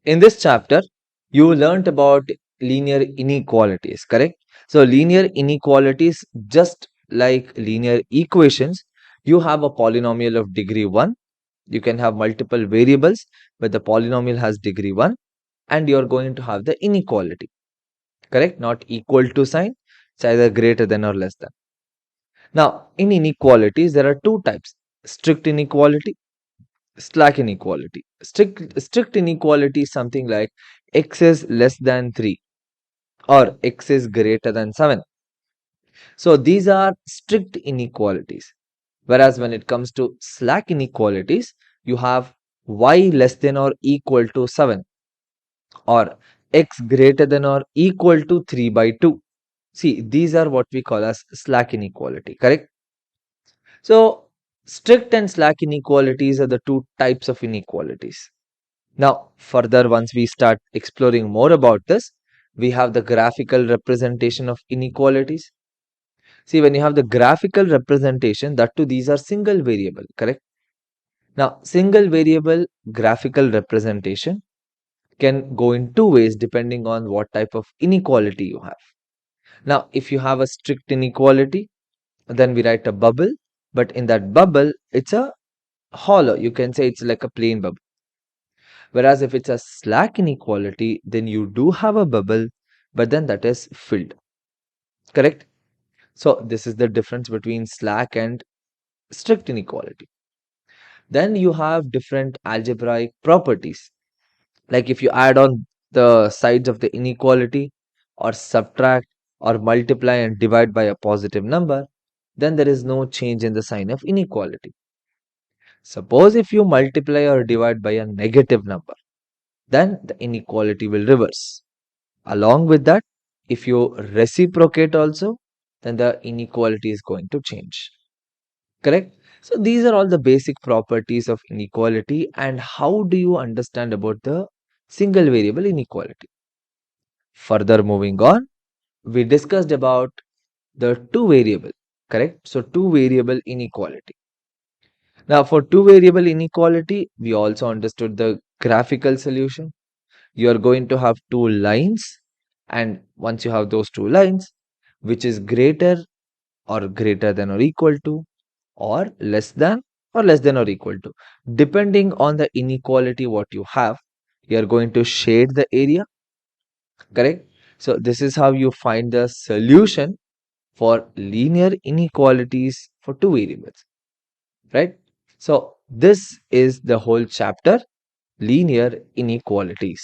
In this chapter, you learnt about linear inequalities, correct? So linear inequalities, just like linear equations, you have a polynomial of degree 1. You can have multiple variables, but the polynomial has degree 1, and you're going to have the inequality, correct? Not equal to sign, it's either greater than or less than. Now, in inequalities, there are two types: strict inequality, slack inequality. Strict inequality is something like x is less than 3 or x is greater than 7. So these are strict inequalities. Whereas when it comes to slack inequalities, you have y less than or equal to 7 or x greater than or equal to 3 by 2. See, these are what we call as slack inequality, correct? So strict and slack inequalities are the two types of inequalities. Now, further, once we start exploring more about this, we have the graphical representation of inequalities. See, when you have the graphical representation, that too, these are single variable, correct? Now, single variable graphical representation can go in two ways depending on what type of inequality you have. Now, if you have a strict inequality, then we write a bubble, but in that bubble, it's a hollow. You can say it's like a plain bubble. Whereas if it's a slack inequality, then you do have a bubble, but then that is filled, correct? So this is the difference between slack and strict inequality. Then you have different algebraic properties. Like if you add on the sides of the inequality or subtract or multiply and divide by a positive number, then there is no change in the sign of inequality. Suppose if you multiply or divide by a negative number, then the inequality will reverse. Along with that, if you reciprocate also, then the inequality is going to change. Correct? So these are all the basic properties of inequality. And how do you understand about the single variable inequality? Further moving on, we discussed about the two variable, correct? So two variable inequality. Now for two variable inequality, we also understood the graphical solution. You are going to have two lines, and once you have those two lines, which is greater than or equal to, or less than or equal to, depending on the inequality what you have, you are going to shade the area, correct? So this is how you find the solution for linear inequalities for two variables, right? So this is the whole chapter, linear inequalities.